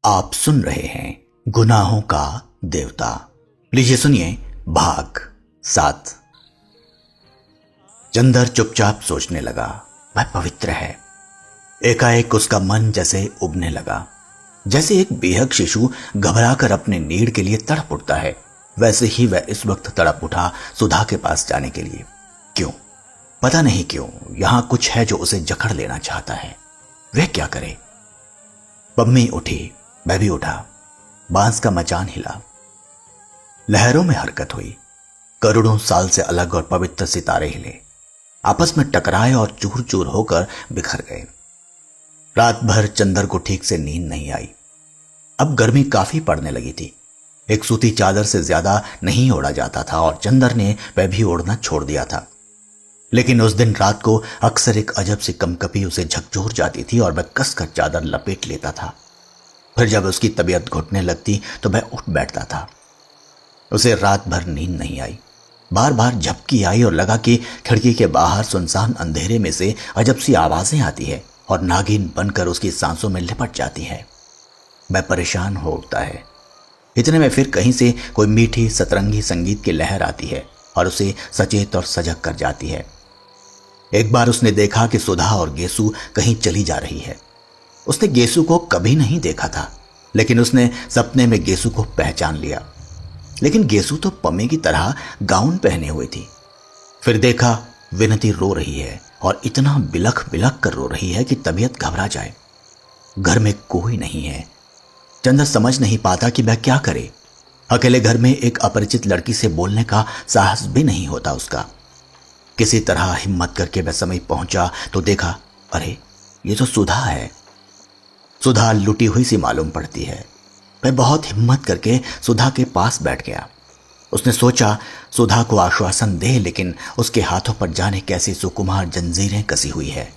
आप सुन रहे हैं गुनाहों का देवता। लीजिए सुनिए भाग 7। चंदर चुपचाप सोचने लगा, वह पवित्र है। एकाएक उसका मन जैसे उबने लगा, जैसे एक बेहक शिशु घबराकर अपने नीड़ के लिए तड़प उठता है, वैसे ही वह इस वक्त तड़प उठा सुधा के पास जाने के लिए। क्यों? पता नहीं क्यों, यहां कुछ है जो उसे जकड़ लेना चाहता है। वह क्या करे? पम्मी उठी, मैं भी उठा। बांस का मचान हिला, लहरों में हरकत हुई। करोड़ों साल से अलग और पवित्र सितारे हिले, आपस में टकराए और चूर चूर होकर बिखर गए। रात भर चंदर को ठीक से नींद नहीं आई। अब गर्मी काफी पड़ने लगी थी। एक सूती चादर से ज्यादा नहीं ओढ़ा जाता था और चंदर ने वह भी ओढ़ना छोड़ दिया था। लेकिन उस दिन रात को अक्सर एक अजब सी कंपकपी उसे झकझोर जाती थी और वह कसकर चादर लपेट लेता था। फिर जब उसकी तबीयत घुटने लगती तो वह उठ बैठता था। उसे रात भर नींद नहीं आई। बार बार झपकी आई और लगा कि खिड़की के बाहर सुनसान अंधेरे में से अजब सी आवाजें आती है और नागिन बनकर उसकी सांसों में लिपट जाती है। वह परेशान हो उठता है। इतने में फिर कहीं से कोई मीठी सतरंगी संगीत की लहर आती है और उसे सचेत और सजग कर जाती है। एक बार उसने देखा कि सुधा और गेसु कहीं चली जा रही है। उसने गेसु को कभी नहीं देखा था, लेकिन उसने सपने में गेसु को पहचान लिया। लेकिन गेसु तो पम्मी की तरह गाउन पहने हुई थी। फिर देखा विनती रो रही है और इतना बिलख बिलख कर रो रही है कि तबीयत घबरा जाए। घर में कोई नहीं है। चंदर समझ नहीं पाता कि वह क्या करे। अकेले घर में एक अपरिचित लड़की से बोलने का साहस भी नहीं होता उसका। किसी तरह हिम्मत करके वह समय पहुंचा तो देखा, अरे ये तो सुधा है। सुधा लुटी हुई सी मालूम पड़ती है। वह बहुत हिम्मत करके सुधा के पास बैठ गया। उसने सोचा सुधा को आश्वासन दे, लेकिन उसके हाथों पर जाने कैसी सुकुमार जंजीरें कसी हुई है।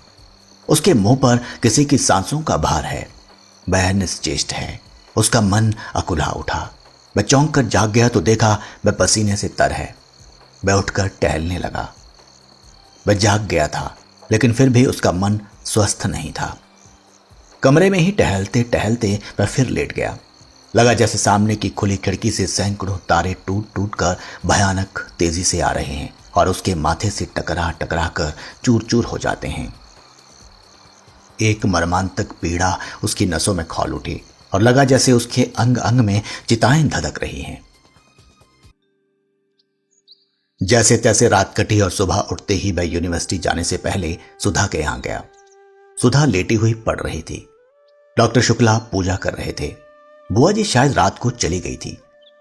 उसके मुंह पर किसी की सांसों का भार है। वह निश्चेष्ट है। उसका मन अकुला उठा। वह चौंक कर जाग गया तो देखा वह पसीने से तर है। वह उठकर टहलने लगा। वह जाग गया था, लेकिन फिर भी उसका मन स्वस्थ नहीं था। कमरे में ही टहलते टहलते वह फिर लेट गया। लगा जैसे सामने की खुली खिड़की से सैकड़ों तारे टूट टूट कर भयानक तेजी से आ रहे हैं और उसके माथे से टकरा टकरा कर चूर चूर हो जाते हैं। एक मर्मांतक पीड़ा उसकी नसों में खौल उठी और लगा जैसे उसके अंग अंग में चिताएं धधक रही हैं। जैसे तैसे रात कटी और सुबह उठते ही वह यूनिवर्सिटी जाने से पहले सुधा के यहां गया। सुधा लेटी हुई पड़ रही थी। डॉक्टर शुक्ला पूजा कर रहे थे। बुआ जी शायद रात को चली गई थी,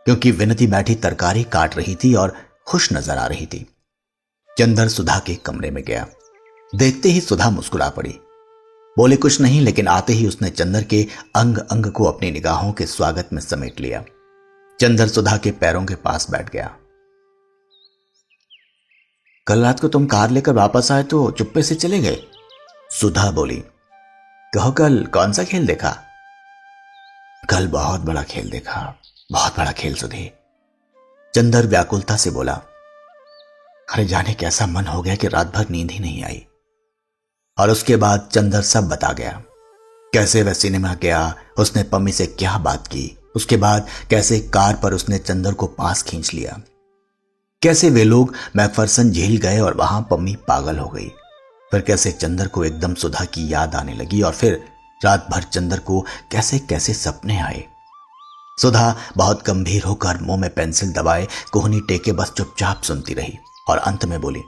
क्योंकि विनती बैठी तरकारी काट रही थी और खुश नजर आ रही थी। चंदर सुधा के कमरे में गया। देखते ही सुधा मुस्कुरा पड़ी। बोले कुछ नहीं, लेकिन आते ही उसने चंदर के अंग अंग को अपनी निगाहों के स्वागत में समेट लिया। चंदर सुधा के पैरों के पास बैठ गया। कल रात को तुम कार लेकर वापस आए तो चुप्पे से चले गए। सुधा बोली, कहो कल कौन सा खेल देखा? कल बहुत बड़ा खेल देखा, बहुत बड़ा खेल सुधे। चंदर व्याकुलता से बोला, अरे जाने कैसा मन हो गया कि रात भर नींद ही नहीं आई। और उसके बाद चंदर सब बता गया। कैसे वह सिनेमा गया, उसने पम्मी से क्या बात की, उसके बाद कैसे कार पर उसने चंदर को पास खींच लिया, कैसे वे लोग मैकफरसन झील गए और वहां पम्मी पागल हो गई। फिर कैसे चंदर को एकदम सुधा की याद आने लगी और फिर रात भर चंदर को कैसे कैसे सपने आए। सुधा बहुत गंभीर होकर मुंह में पेंसिल दबाए कोहनी टेके बस चुपचाप सुनती रही और अंत में बोली,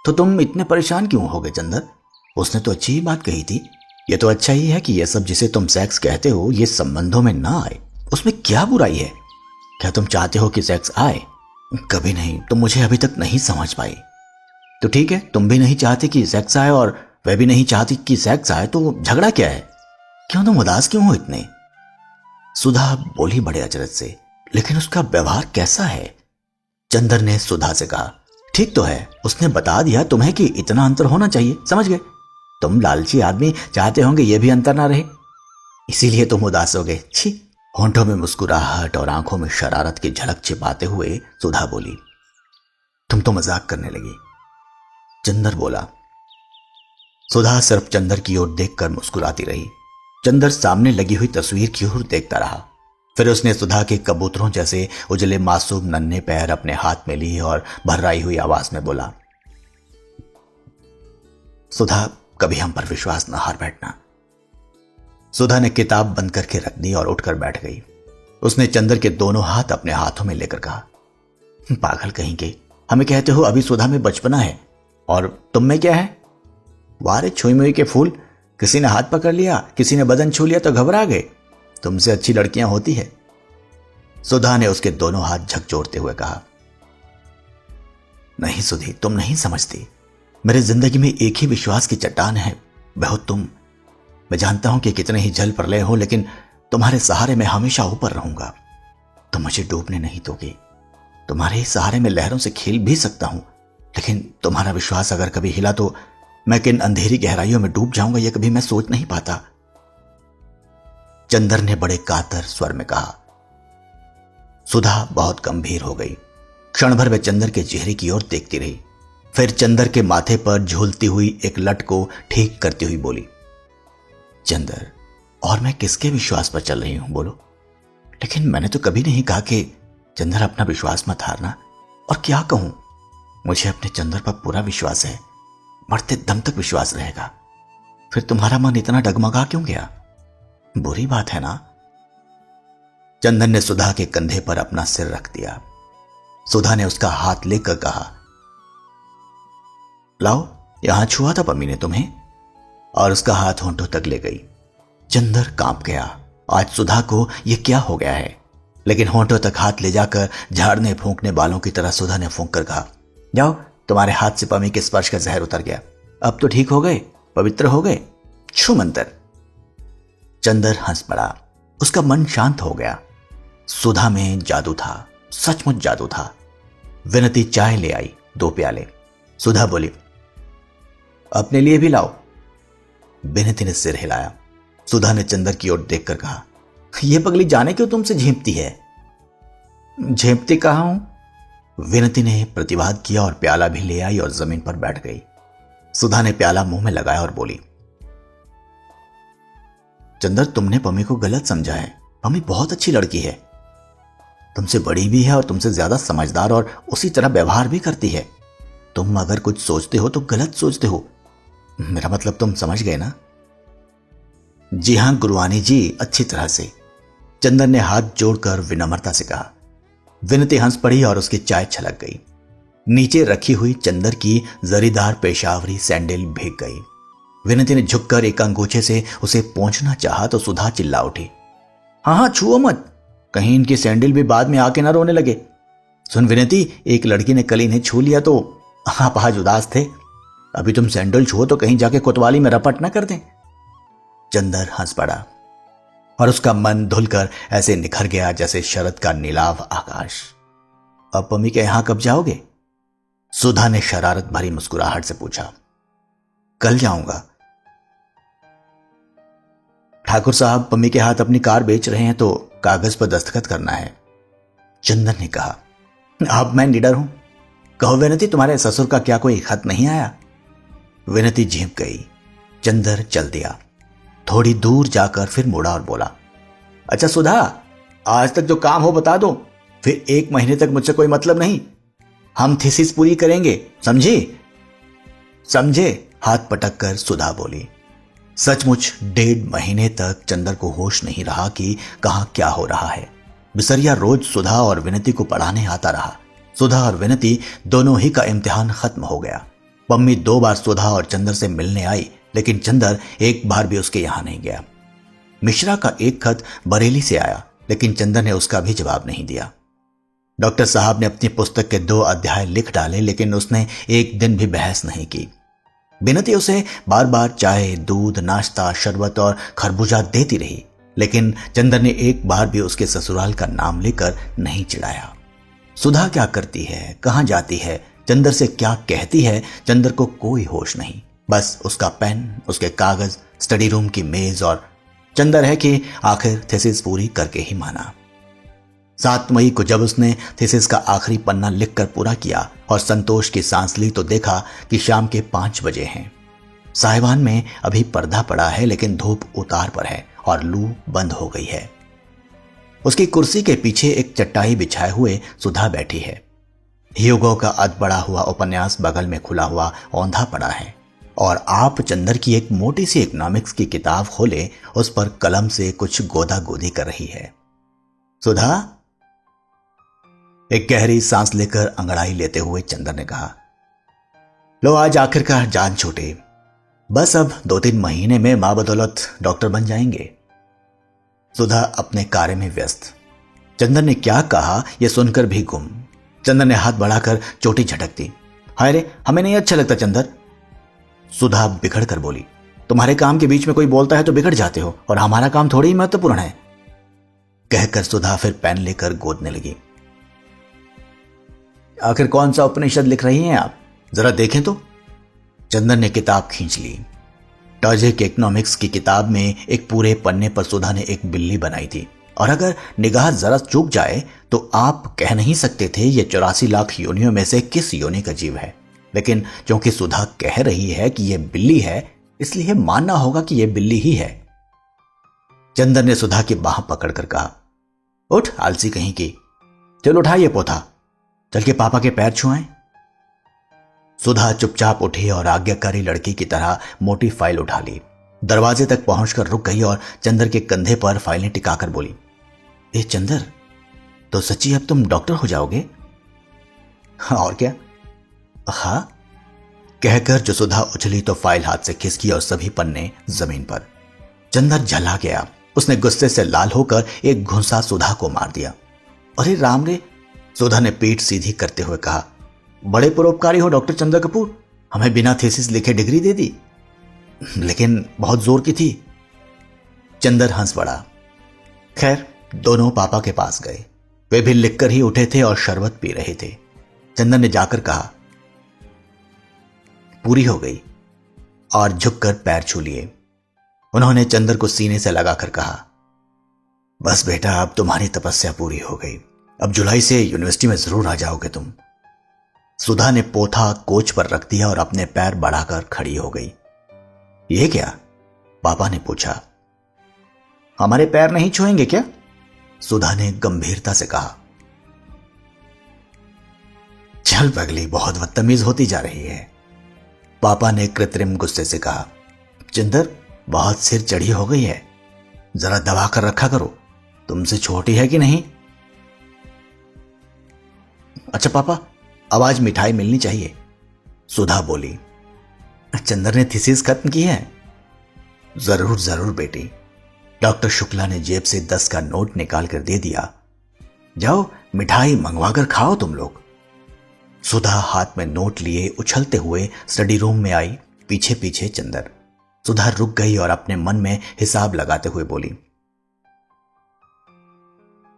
तो तुम इतने परेशान क्यों हो गए चंदर? उसने तो अच्छी ही बात कही थी। ये तो अच्छा ही है कि ये सब जिसे तुम सेक्स कहते हो ये संबंधों में ना आए। उसमें क्या बुराई है? क्या तुम चाहते हो कि सेक्स आए? कभी नहीं। तुम मुझे अभी तक नहीं समझ पाई। तो ठीक है, तुम भी नहीं चाहती कि सेक्स आए और वह भी नहीं चाहती कि सेक्स आए, तो झगड़ा क्या है? क्यों तुम उदास क्यों हो इतने? सुधा बोली बड़े अचरज से, लेकिन उसका व्यवहार कैसा है? चंदर ने सुधा से कहा, ठीक तो है, उसने बता दिया तुम्हें कि इतना अंतर होना चाहिए, समझ गए? तुम लालची आदमी चाहते होंगे ये भी अंतर ना रहे, इसीलिए तुम उदास हो गए। छी। होंठों में मुस्कुराहट और आंखों में शरारत की झलक छिपाते हुए सुधा बोली, तुम तो मजाक करने लगी। चंदर बोला। सुधा सिर्फ चंदर की ओर देखकर मुस्कुराती रही। चंदर सामने लगी हुई तस्वीर की ओर देखता रहा। फिर उसने सुधा के कबूतरों जैसे उजले मासूम नन्हे पैर अपने हाथ में लिए और भर्राई हुई आवाज में बोला, सुधा, कभी हम पर विश्वास न हार बैठना। सुधा ने किताब बंद करके रख दी और उठकर बैठ गई। उसने चंदर के दोनों हाथ अपने हाथों में लेकर कहा, पागल कहीं के, हमें कहते हो अभी सुधा में बचपना है और तुम में क्या है? वारे छुई मुई के फूल, किसी ने हाथ पकड़ लिया, किसी ने बदन छू लिया तो घबरा गए। तुमसे अच्छी लड़कियां होती है। सुधा ने उसके दोनों हाथ झकझोरते हुए कहा, नहीं सुधी, तुम नहीं समझती। मेरे जिंदगी में एक ही विश्वास की चट्टान है, वह हो तुम। मैं जानता हूं कि कितने ही जल प्रलय हो, लेकिन तुम्हारे सहारे मैं हमेशा ऊपर रहूंगा। तुम मुझे डूबने नहीं दोगे। तुम्हारे ही सहारे में लहरों से खेल भी सकता हूं, लेकिन तुम्हारा विश्वास अगर कभी हिला तो मैं किन अंधेरी गहराइयों में डूब जाऊंगा यह कभी मैं सोच नहीं पाता। चंदर ने बड़े कातर स्वर में कहा। सुधा बहुत गंभीर हो गई। क्षण भर वह चंदर के चेहरे की ओर देखती रही, फिर चंदर के माथे पर झूलती हुई एक लट को ठीक करती हुई बोली, चंदर, और मैं किसके विश्वास पर चल रही हूं बोलो? लेकिन मैंने तो कभी नहीं कहा कि चंदर अपना विश्वास मत हारना। और क्या कहूं, मुझे अपने चंदर पर पूरा विश्वास है, मरते दम तक विश्वास रहेगा। फिर तुम्हारा मन इतना डगमगा क्यों गया? बुरी बात है ना? चंदन ने सुधा के कंधे पर अपना सिर रख दिया। सुधा ने उसका हाथ लेकर कहा, लाओ, यहां छुआ था पम्मी ने तुम्हें, और उसका हाथ होंठों तक ले गई। चंदर कांप गया। आज सुधा को यह क्या हो गया है? लेकिन होंठों तक हाथ ले जाकर झाड़ने फूंकने वालों की तरह सुधा ने फूंक कर कहा, जाओ, तुम्हारे हाथ से पम्मी के स्पर्श का जहर उतर गया। अब तो ठीक हो गए, पवित्र हो गए। छू मंतर। चंदर हंस पड़ा। उसका मन शांत हो गया। सुधा में जादू था, सचमुच जादू था। विनती चाय ले आई, 2 प्याले। सुधा बोली, अपने लिए भी लाओ। विनती ने सिर हिलाया। सुधा ने चंदर की ओर देखकर कहा, यह पगली जाने क्यों तुमसे झेपती है? झेपती कहा हूं? विनती ने प्रतिवाद किया और प्याला भी ले आई और जमीन पर बैठ गई। सुधा ने प्याला मुंह में लगाया और बोली, चंदर, तुमने पम्मी को गलत समझा है। पम्मी बहुत अच्छी लड़की है, तुमसे बड़ी भी है और तुमसे ज्यादा समझदार और उसी तरह व्यवहार भी करती है। तुम अगर कुछ सोचते हो तो गलत सोचते हो। मेरा मतलब तुम समझ गए ना? जी हां गुरुवानी जी, अच्छी तरह से। चंदन ने हाथ जोड़कर विनम्रता से कहा। विनती हंस पड़ी और उसकी चाय छलक गई। नीचे रखी हुई चंदर की जरीदार पेशावरी सैंडल भीग गई। विनती ने झुककर एक अंगूठे से उसे पोंछना चाहा तो सुधा चिल्ला उठी, हाँ, छुओ मत, कहीं इनकी सैंडल भी बाद में आके ना रोने लगे। सुन विनती, एक लड़की ने कल इन्हें छू लिया तो आप आज उदास थे, अभी तुम सैंडल छुओ तो कहीं जाके कोतवाली में रपट ना कर दें। चंदर हंस पड़ा और उसका मन धुलकर ऐसे निखर गया जैसे शरद का नीलाव आकाश। अब पम्मी के यहां कब जाओगे? सुधा ने शरारत भरी मुस्कुराहट से पूछा। कल जाऊंगा। ठाकुर साहब पम्मी के हाथ अपनी कार बेच रहे हैं तो कागज पर दस्तखत करना है। चंदन ने कहा, अब मैं निडर हूं। कहो विनती, तुम्हारे ससुर का क्या कोई खत नहीं आया? विनती झेप गई। चंदर चल दिया। थोड़ी दूर जाकर फिर मुड़ा और बोला, अच्छा सुधा, आज तक जो काम हो बता दो, फिर 1 महीने तक मुझसे कोई मतलब नहीं। हम थीसिस पूरी करेंगे, समझे? समझे, हाथ पटक कर सुधा बोली। सचमुच 1.5 महीने तक चंदर को होश नहीं रहा कि कहां क्या हो रहा है। बिसरिया रोज सुधा और विनती को पढ़ाने आता रहा। सुधा और विनती दोनों ही का इम्तिहान खत्म हो गया। पम्मी 2 बार सुधा और चंदर से मिलने आई, लेकिन चंदर एक बार भी उसके यहां नहीं गया। मिश्रा का एक खत बरेली से आया, लेकिन चंदर ने उसका भी जवाब नहीं दिया। डॉक्टर साहब ने अपनी पुस्तक के 2 अध्याय लिख डाले, लेकिन उसने एक दिन भी बहस नहीं की। विनती उसे बार बार चाय, दूध, नाश्ता, शरबत और खरबूजा देती रही, लेकिन चंदर ने एक बार भी उसके ससुराल का नाम लेकर नहीं चिढ़ाया। सुधा क्या करती है, कहां जाती है, चंदर से क्या कहती है, चंदर को कोई होश नहीं। बस उसका पेन, उसके कागज, स्टडी रूम की मेज और चंदर है कि आखिर थीसिस पूरी करके ही माना। 7 मई को जब उसने थीसिस का आखिरी पन्ना लिखकर पूरा किया और संतोष की सांस ली तो देखा कि शाम के 5 बजे हैं। साहिवान में अभी पर्दा पड़ा है, लेकिन धूप उतार पर है और लू बंद हो गई है। उसकी कुर्सी के पीछे एक चटाई बिछाए हुए सुधा बैठी है। ह्यूगो का अधबड़ा हुआ उपन्यास बगल में खुला हुआ औंधा पड़ा है और आप चंदर की एक मोटी सी इकोनॉमिक्स की किताब खोले उस पर कलम से कुछ गोदा गोदी कर रही है। सुधा, एक गहरी सांस लेकर अंगड़ाई लेते हुए चंदर ने कहा, लो आज आखिरकार जान छूटे। बस अब 2-3 महीने में मां बदौलत डॉक्टर बन जाएंगे। सुधा अपने कार्य में व्यस्त। चंदर ने क्या कहा यह सुनकर भी गुम। चंदर ने हाथ बढ़ाकर चोटी झटक दी। हाय रे, हमें नहीं अच्छा लगता चंदर। सुधा बिगड़ कर बोली, तुम्हारे काम के बीच में कोई बोलता है तो बिगड़ जाते हो और हमारा काम थोड़ी ही महत्वपूर्ण है। कहकर सुधा फिर पेन लेकर गोदने लगी। आखिर कौन सा उपनिषद लिख रही हैं आप, जरा देखें तो। चंदर ने किताब खींच ली। टॉजिक इकोनॉमिक्स की किताब में एक पूरे पन्ने पर सुधा ने एक बिल्ली बनाई थी और अगर निगाह जरा चूक जाए तो आप कह नहीं सकते थे ये 84 लाख योनियों में से किस योनि का जीव है। लेकिन क्योंकि सुधा कह रही है कि यह बिल्ली है, इसलिए मानना होगा कि यह बिल्ली ही है। चंदर ने सुधा की बाह पकड़कर कहा, उठ आलसी कहीं की, चल उठा ये पोथा, चल के पापा के पैर छुआएं। सुधा चुपचाप उठी और आज्ञाकारी लड़की की तरह मोटी फाइल उठा ली। दरवाजे तक पहुंचकर रुक गई और चंदर के कंधे पर फाइलें टिकाकर बोली, ए चंदर, तो सच्ची अब तुम डॉक्टर हो जाओगे? हाँ और क्या। हाँ कहकर जो सुधा उछली तो फाइल हाथ से खिसकी और सभी पन्ने जमीन पर। चंदर झला गया। उसने गुस्से से लाल होकर एक घुसा सुधा को मार दिया। अरे राम रे, सुधा ने पीठ सीधी करते हुए कहा, बड़े परोपकारी हो डॉक्टर चंद्र कपूर, हमें बिना थीसिस लिखे डिग्री दे दी। लेकिन बहुत जोर की थी। चंदर हंस पड़ा। खैर दोनों पापा के पास गए। वे भी लिखकर ही उठे थे और शरबत पी रहे थे। चंदर ने जाकर कहा, पूरी हो गई, और झुककर पैर छू लिए। उन्होंने चंदर को सीने से लगाकर कहा, बस बेटा अब तुम्हारी तपस्या पूरी हो गई, अब जुलाई से यूनिवर्सिटी में जरूर आ जाओगे तुम। सुधा ने पोथा कोच पर रख दिया और अपने पैर बढ़ाकर खड़ी हो गई। ये क्या? पापा ने पूछा। हमारे पैर नहीं छुएंगे क्या? सुधा ने गंभीरता से कहा। चल पगली, बहुत बदतमीज होती जा रही है, पापा ने कृत्रिम गुस्से से कहा। चिंदर, बहुत सिर चढ़ी हो गई है, जरा दबा कर रखा करो, तुमसे छोटी है कि नहीं? अच्छा पापा, अब आज मिठाई मिलनी चाहिए, सुधा बोली। चंदर ने थीसिस खत्म की है? जरूर जरूर बेटी। डॉक्टर शुक्ला ने जेब से 10 का नोट निकाल कर दे दिया। जाओ मिठाई मंगवाकर खाओ तुम लोग। सुधा हाथ में नोट लिए उछलते हुए स्टडी रूम में आई, पीछे पीछे चंदर। सुधा रुक गई और अपने मन में हिसाब लगाते हुए बोली,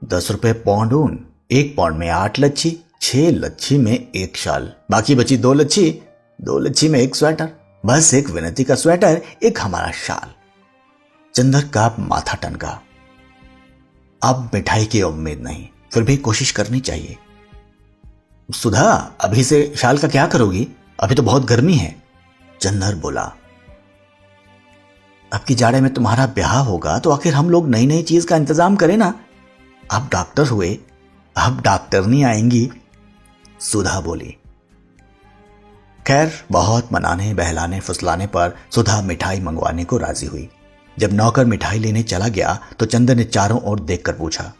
10 रुपए पौंड ऊन, 1 पौंड में 8 लच्छी, 6 लच्छी में 1 शाल, बाकी बची 2 लच्छी, 2 लच्छी में 1 स्वेटर, बस एक विनती का स्वेटर, एक हमारा शाल। चंदर का माथा टनका। अब मिठाई की उम्मीद नहीं, फिर भी कोशिश करनी चाहिए। सुधा, अभी से शाल का क्या करोगी? अभी तो बहुत गर्मी है, चंदर बोला। अब की जाड़े में तुम्हारा ब्याह होगा तो आखिर हम लोग नई नई चीज का इंतजाम करें ना। अब डॉक्टर हुए, अब डॉक्टरनी आएंगी, सुधा बोली। खैर बहुत मनाने बहलाने फुसलाने पर सुधा मिठाई मंगवाने को राजी हुई। जब नौकर मिठाई लेने चला गया तो चंदर ने चारों ओर देखकर पूछा,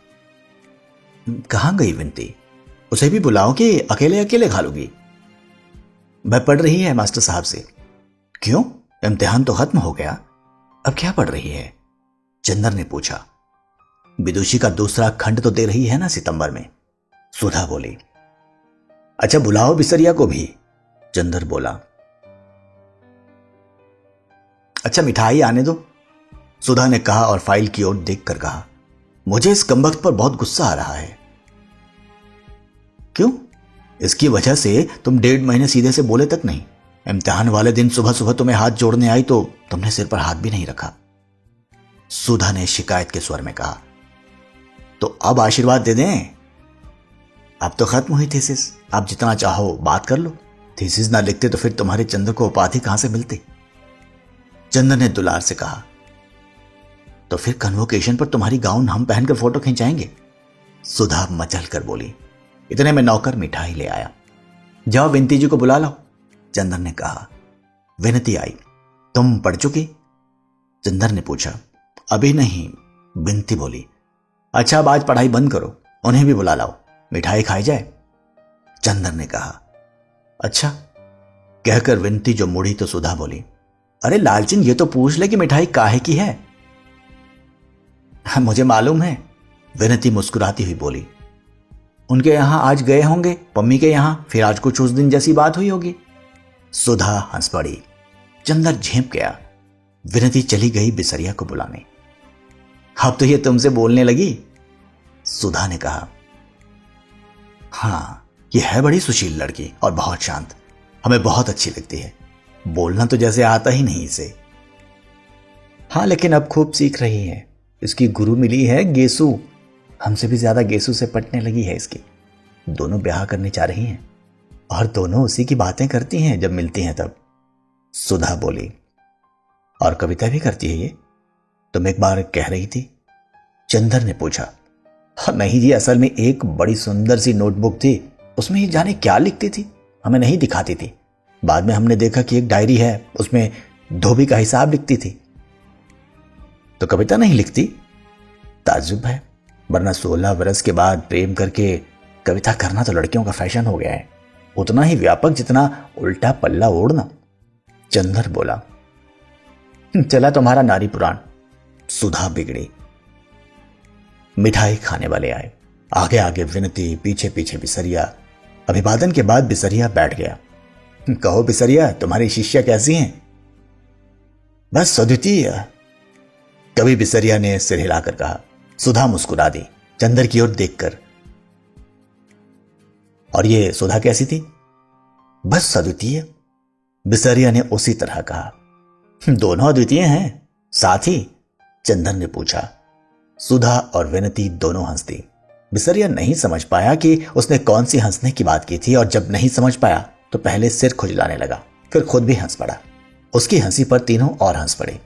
कहां गई विनती? उसे भी बुलाओ कि अकेले अकेले खा लूंगी? वह पढ़ रही है मास्टर साहब से। क्यों, इम्तिहान तो खत्म हो गया, अब क्या पढ़ रही है? चंदर ने पूछा। विदुषी का दूसरा खंड तो दे रही है ना सितंबर में, सुधा बोली। अच्छा बुलाओ बिसरिया को भी, चंदर बोला। अच्छा मिठाई आने दो, सुधा ने कहा और फाइल की ओर देखकर कहा, मुझे इस कमबख्त पर बहुत गुस्सा आ रहा है। क्यों? इसकी वजह से तुम 1.5 महीने सीधे से बोले तक नहीं। इम्तिहान वाले दिन सुबह सुबह तुम्हें हाथ जोड़ने आई तो तुमने सिर पर हाथ भी नहीं रखा, सुधा ने शिकायत के स्वर में कहा। तो अब आशीर्वाद दे दें? अब तो खत्म हुई थीसिस, आप जितना चाहो बात कर लो। थीसिस ना लिखते तो फिर तुम्हारे चंद्र को उपाधि कहां से मिलती? चंद्र ने दुलार से कहा। तो फिर कन्वोकेशन पर तुम्हारी गाउन हम पहनकर फोटो खिंचाएंगे। सुधा मचल कर बोली। इतने में नौकर मिठाई ले आया। जाओ विनती जी को बुला लाओ, चंदर ने कहा। विनती आई। तुम पढ़ चुकी? चंदर ने पूछा। अभी नहीं, विनती बोली। अच्छा, अब आज पढ़ाई बंद करो, उन्हें भी बुला लाओ, मिठाई खाई जाए, चंदर ने कहा। अच्छा, कहकर विनती जो मुड़ी तो सुधा बोली, अरे लालचंद, ये तो पूछ ले कि मिठाई काहे की है। मुझे मालूम है, विनती मुस्कुराती हुई बोली। उनके यहां आज गए होंगे, पम्मी के यहां, फिर आज कुछ उस दिन जैसी बात हुई होगी। सुधा हंस पड़ी। चंदर झेंप गया। विनती चली गई बिसरिया को बुलाने। अब तो ये तुमसे बोलने लगी, सुधा ने कहा। हाँ, ये है बड़ी सुशील लड़की और बहुत शांत, हमें बहुत अच्छी लगती है। बोलना तो जैसे आता ही नहीं इसे। हाँ, लेकिन अब खूब सीख रही है। इसकी गुरु मिली है गेसु, हमसे भी ज्यादा गेसु से पटने लगी है इसकी। दोनों ब्याह करने जा रही हैं और दोनों उसी की बातें करती हैं जब मिलती हैं तब, सुधा बोली। और कविता भी करती है ये, तुम एक बार कह रही थी, चंदर ने पूछा। नहीं जी, असल में एक बड़ी सुंदर सी नोटबुक थी, उसमें ये जाने क्या लिखती थी, हमें नहीं दिखाती थी। बाद में हमने देखा कि एक डायरी है, उसमें धोबी का हिसाब लिखती थी। तो कविता नहीं लिखती? ताज्जुब है, वरना 16 वर्ष के बाद प्रेम करके कविता करना तो लड़कियों का फैशन हो गया है, उतना ही व्यापक जितना उल्टा पल्ला ओढ़ना, चंदर बोला। चला तुम्हारा नारी पुराण, सुधा बिगड़ी। मिठाई खाने वाले आए। आगे आगे विनती, पीछे पीछे बिसरिया। अभिवादन के बाद बिसरिया बैठ गया। कहो बिसरिया, तुम्हारी शिष्या कैसी हैं? बस अद्वितीय, कवि बिसरिया ने सिर हिलाकर कहा। सुधा मुस्कुरा दी चंदर की ओर देखकर। और ये सुधा कैसी थी? बस अद्वितीय, बिसरिया ने उसी तरह कहा। दोनों अद्वितीय हैं साथ ही? चंदर ने पूछा। सुधा और विनती दोनों हंस दी। बिसरिया नहीं समझ पाया कि उसने कौन सी हंसने की बात की थी, और जब नहीं समझ पाया तो पहले सिर खुजलाने लगा, फिर खुद भी हंस पड़ा। उसकी हंसी पर तीनों और हंस पड़े।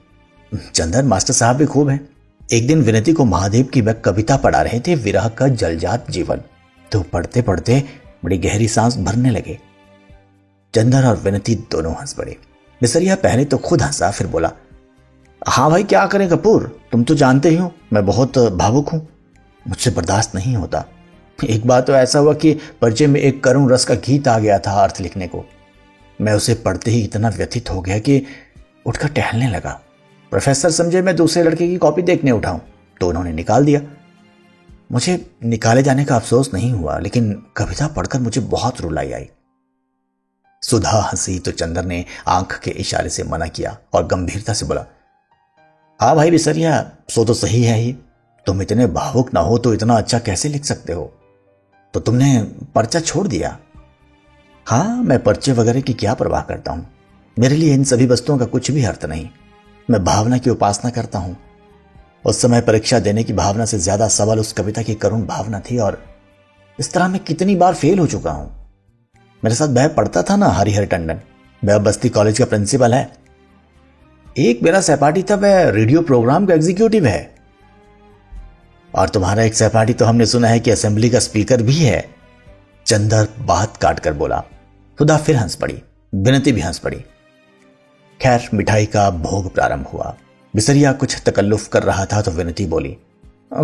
चंदर मास्टर साहब भी खूब हैं। एक दिन विनती को महादेव की वह कविता पढ़ा रहे थे, विरह का जलजात जीवन, तो पढ़ते पढ़ते बड़ी गहरी सांस भरने लगे। चंदर और विनती दोनों हंस पड़े। बिसरिया पहले तो खुद हंसा, फिर बोला, हाँ भाई, क्या करें कपूर, तुम तो जानते ही हो मैं बहुत भावुक हूं, मुझसे बर्दाश्त नहीं होता। एक बार तो ऐसा हुआ कि परिचय में एक करुण रस का गीत आ गया था अर्थ लिखने को। मैं उसे पढ़ते ही इतना व्यथित हो गया कि उठकर टहलने लगा। प्रोफेसर समझे मैं दूसरे लड़के की कॉपी देखने उठाऊं, तो उन्होंने निकाल दिया। मुझे निकाले जाने का अफसोस नहीं हुआ, लेकिन कविता पढ़कर मुझे बहुत रुलाई आई। सुधा हंसी तो चंदर ने आंख के इशारे से मना किया और गंभीरता से बोला, हाँ भाई बिसरिया, सो तो सही है ही, तुम इतने भावुक ना हो तो इतना अच्छा कैसे लिख सकते हो? तो तुमने पर्चा छोड़ दिया? हाँ, मैं पर्चे वगैरह की क्या परवाह करता हूं, मेरे लिए इन सभी वस्तुओं का कुछ भी अर्थ नहीं। मैं भावना की उपासना करता हूं। उस समय परीक्षा देने की भावना से ज्यादा सबल उस कविता की करुण भावना थी, और इस तरह मैं कितनी बार फेल हो चुका हूं। मेरे साथ वह पढ़ता था ना हरिहर टंडन, वह बस्ती कॉलेज का प्रिंसिपल है। एक मेरा सहपाठी था, वह रेडियो प्रोग्राम का एग्जीक्यूटिव है। और तुम्हारा एक सहपाठी तो हमने सुना है कि असेंबली का स्पीकर भी है, चंदर बात काटकर बोला। सुधा फिर हंस पड़ी, विनती भी हंस पड़ी। खैर, मिठाई का भोग प्रारंभ हुआ। बिसरिया कुछ तकल्लुफ कर रहा था तो विनती बोली,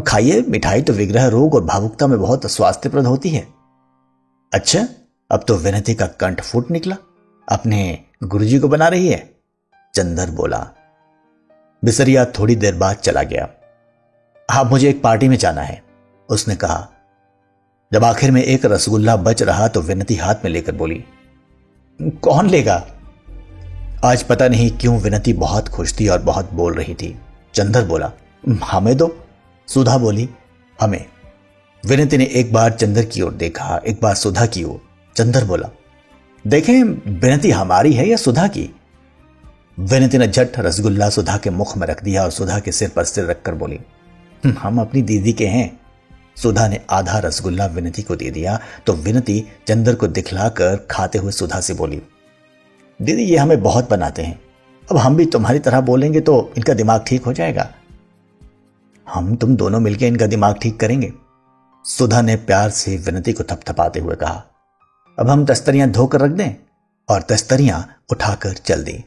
खाइए, मिठाई तो विग्रह रोग और भावुकता में बहुत स्वास्थ्यप्रद होती है। अच्छा, अब तो विनती का कंठ फूट निकला, अपने गुरुजी को बना रही है, चंदर बोला। बिसरिया थोड़ी देर बाद चला गया। हाँ, मुझे एक पार्टी में जाना है, उसने कहा। जब आखिर में एक रसगुल्ला बच रहा तो विनती हाथ में लेकर बोली, कौन लेगा? आज पता नहीं क्यों विनती बहुत खुश थी और बहुत बोल रही थी। चंदर बोला, हमें दो। सुधा बोली, हमें। विनती ने एक बार चंदर की ओर देखा, एक बार सुधा की ओर। चंदर बोला, देखें विनती हमारी है या सुधा की? विनती ने झट रसगुल्ला सुधा के मुख में रख दिया और सुधा के सिर पर सिर रखकर बोली, हम अपनी दीदी के हैं। सुधा ने आधा रसगुल्ला विनती को दे दिया तो विनती चंदर को दिखलाकर खाते हुए सुधा से बोली, दीदी ये हमें बहुत बनाते हैं, अब हम भी तुम्हारी तरह बोलेंगे तो इनका दिमाग ठीक हो जाएगा। हम तुम दोनों मिलकर इनका दिमाग ठीक करेंगे। सुधा ने प्यार से विनती को थपथपाते हुए कहा। अब हम तस्तरियां धोकर रख दें? और तस्तरियां उठाकर चल दी।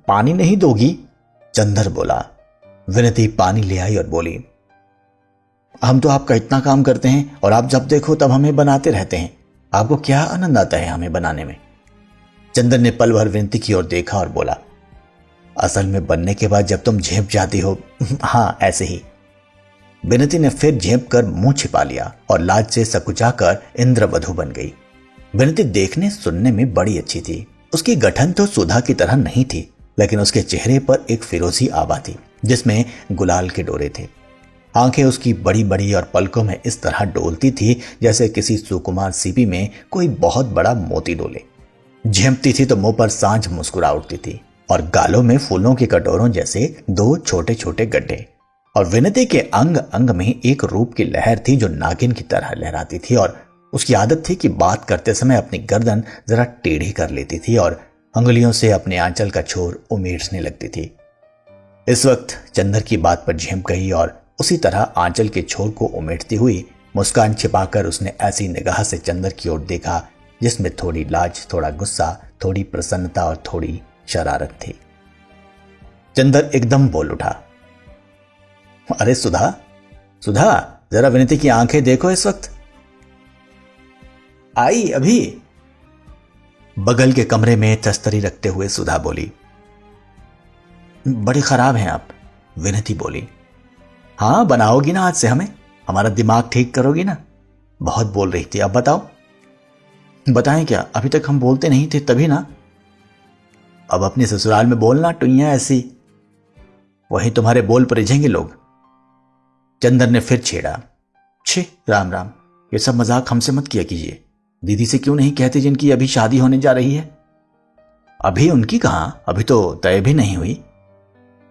पानी नहीं दोगी? चंदर बोला। विनती पानी ले आई और बोली, हम तो आपका इतना काम करते हैं और आप जब देखो तब हमें बनाते रहते हैं। आपको क्या आनंद आता है हमें बनाने में? चंदर ने पल भर विनती की ओर देखा और बोला, असल में बनने के बाद जब तुम झेप जाती हो, हाँ ऐसे ही। विनती ने फिर झेप कर मुंह छिपा लिया और लाज से सकुचाकर इंद्रवधु बन गई। विनती देखने सुनने में बड़ी अच्छी थी। उसकी गठन तो सुधा की तरह नहीं थी, लेकिन उसके चेहरे पर एक फिरोजी आभा थी जिसमें गुलाल के डोरे थे। आंखें उसकी बड़ी बड़ी और पलकों में इस तरह डोलती थी जैसे किसी सुकुमार सीपी में कोई बहुत बड़ा मोती डोले। झेपती थी तो मुंह पर सांझ मुस्कुरा उठती थी और गालों में फूलों के कटोरों जैसे दो छोटे छोटे गड्ढे। और विनती के अंग अंग में एक रूप की लहर थी जो नागिन की तरह लहराती थी और उसकी आदत थी कि बात करते समय अपनी गर्दन जरा टेढ़ी कर लेती थी और अंगुलियों से अपने आंचल का छोर उमेटने लगती थी। इस वक्त चंदर की बात पर झेप गई और उसी तरह आंचल के छोर को उमेटती हुई मुस्कान छिपाकर उसने ऐसी निगाह से चंदर की ओर देखा जिसमें थोड़ी लाज, थोड़ा गुस्सा, थोड़ी प्रसन्नता और थोड़ी शरारत थी। चंदर एकदम बोल उठा, अरे सुधा, सुधा, जरा विनती की आंखें देखो इस वक्त। आई अभी। बगल के कमरे में तस्तरी रखते हुए सुधा बोली। बड़ी खराब हैं आप, विनती बोली। हाँ, बनाओगी ना आज से हमें? हमारा दिमाग ठीक करोगी ना? बहुत बोल रही थी, अब बताओ। बताएं क्या? अभी तक हम बोलते नहीं थे तभी ना। अब अपने ससुराल में बोलना टुइयां ऐसी, वही तुम्हारे बोल पर रिझेंगे लोग। चंदर ने फिर छेड़ा, छे राम राम, ये सब मजाक हमसे मत किया कीजिए। दीदी से क्यों नहीं कहते जिनकी अभी शादी होने जा रही है? अभी उनकी कहां, अभी तो तय भी नहीं हुई।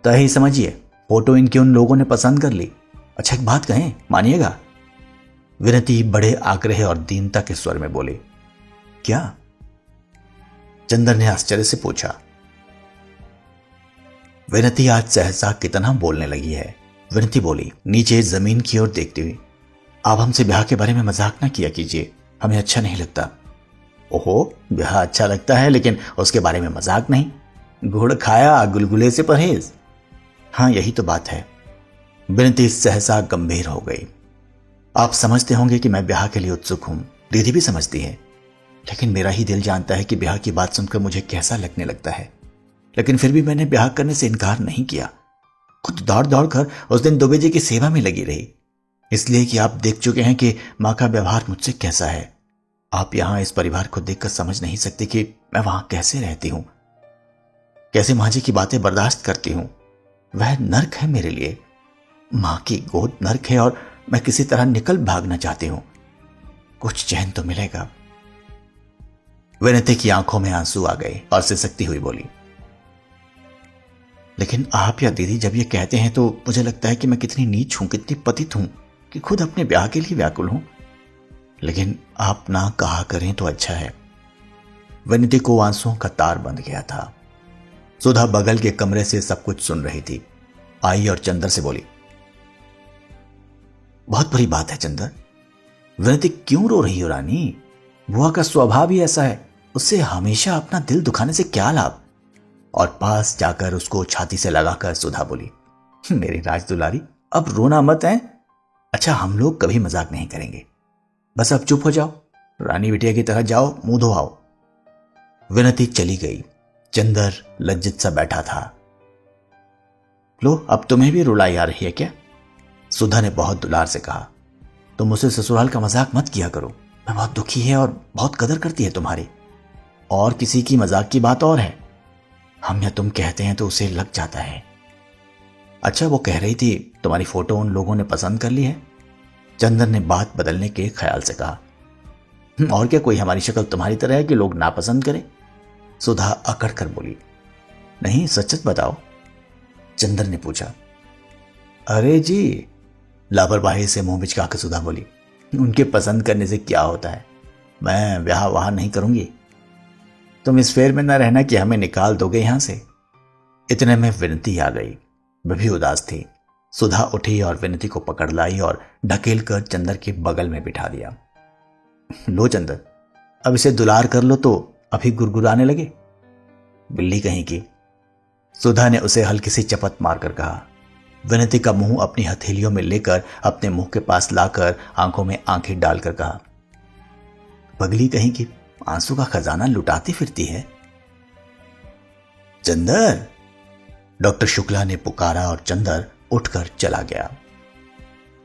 तय ही समझिए, फोटो इनके उन लोगों ने पसंद कर ली। अच्छा एक बात कहें, मानिएगा? विनती बड़े आग्रह और दीनता के स्वर में बोली। क्या? चंदर ने आश्चर्य से पूछा। विनती आज सहसा कितना बोलने लगी है। विनती बोली, नीचे जमीन की ओर देखती हुई, आप हमसे ब्याह के बारे में मजाक ना किया कीजिए, हमें अच्छा नहीं लगता। ओहो, ब्याह अच्छा लगता है लेकिन उसके बारे में मजाक नहीं। गुड़ खाया गुलगुले से परहेज। हाँ यही तो बात है। विनती सहसा गंभीर हो गई। आप समझते होंगे कि मैं ब्याह के लिए उत्सुक हूं, दीदी भी समझती है, लेकिन मेरा ही दिल जानता है कि ब्याह की बात सुनकर मुझे कैसा लगने लगता है। लेकिन फिर भी मैंने ब्याह करने से इनकार नहीं किया। खुद दौड़ दौड़ कर उस दिन दुबे जी की सेवा में लगी रही, इसलिए कि आप देख चुके हैं कि मां का व्यवहार मुझसे कैसा है। आप यहां इस परिवार को देखकर समझ नहीं सकते कि मैं वहां कैसे रहती हूं, कैसे मां जी की बातें बर्दाश्त करती हूं। वह नर्क है मेरे लिए, मां की गोद नर्क है और मैं किसी तरह निकल भागना चाहती हूं। कुछ चैन तो मिलेगा। विनती की आंखों में आंसू आ गए और सिसकती हुई बोली, लेकिन आप या दीदी जब ये कहते हैं तो मुझे लगता है कि मैं कितनी नीच हूं, कितनी पतित हूं कि खुद अपने ब्याह के लिए व्याकुल हूं। लेकिन आप ना कहा करें तो अच्छा है। विनती को आंसुओं का तार बंध गया था। सुधा बगल के कमरे से सब कुछ सुन रही थी। आई और चंदर से बोली, बहुत बुरी बात है चंदर। विनती क्यों रो रही हो रानी? बुआ का स्वभाव ही ऐसा है, उससे हमेशा अपना दिल दुखाने से क्या लाभ? और पास जाकर उसको छाती से लगाकर सुधा बोली, मेरी राज दुलारी, अब रोना मत है। अच्छा हम लोग कभी मजाक नहीं करेंगे, बस अब चुप हो जाओ, रानी बिटिया की तरह जाओ, मुंह धो आओ। विनती चली गई। चंदर लज्जित सा बैठा था। लो अब तुम्हें भी रुलाई आ रही है क्या? सुधा ने बहुत दुलार से कहा, तुम मुझसे ससुराल का मजाक मत किया करो, मैं बहुत दुखी है और बहुत कदर करती है तुम्हारी। और किसी की मजाक की बात और है, हम या तुम कहते हैं तो उसे लग जाता है। अच्छा वो कह रही थी तुम्हारी फोटो उन लोगों ने पसंद कर ली है। चंदर ने बात बदलने के ख्याल से कहा, और क्या कोई हमारी शक्ल तुम्हारी तरह है कि लोग नापसंद करें? सुधा अकड़ कर बोली, नहीं सच सच बताओ। चंदर ने पूछा। अरे जी, लापरवाही से मुंह बिचका कर सुधा बोली, उनके पसंद करने से क्या होता है, मैं ब्याह वहां नहीं करूंगी। तुम इस फेर में न रहना कि हमें निकाल दोगे यहां से। इतने में विनती आ गई। वह भी उदास थी। सुधा उठी और विनती को पकड़ लाई और ढकेल कर चंदर के बगल में बिठा दिया। लो चंदर, अब इसे दुलार कर लो तो अभी गुरगुराने लगे। बिल्ली कहीं की, सुधा ने उसे हल्की सी चपत मारकर कहा। विनती का मुंह अपनी हथेलियों में लेकर अपने मुंह के पास लाकर आंखों में आंखें डालकर कहा, पगली कहीं की, आंसू का खजाना लुटाती फिरती है। चंदर, डॉक्टर शुक्ला ने पुकारा और चंदर उठकर चला गया।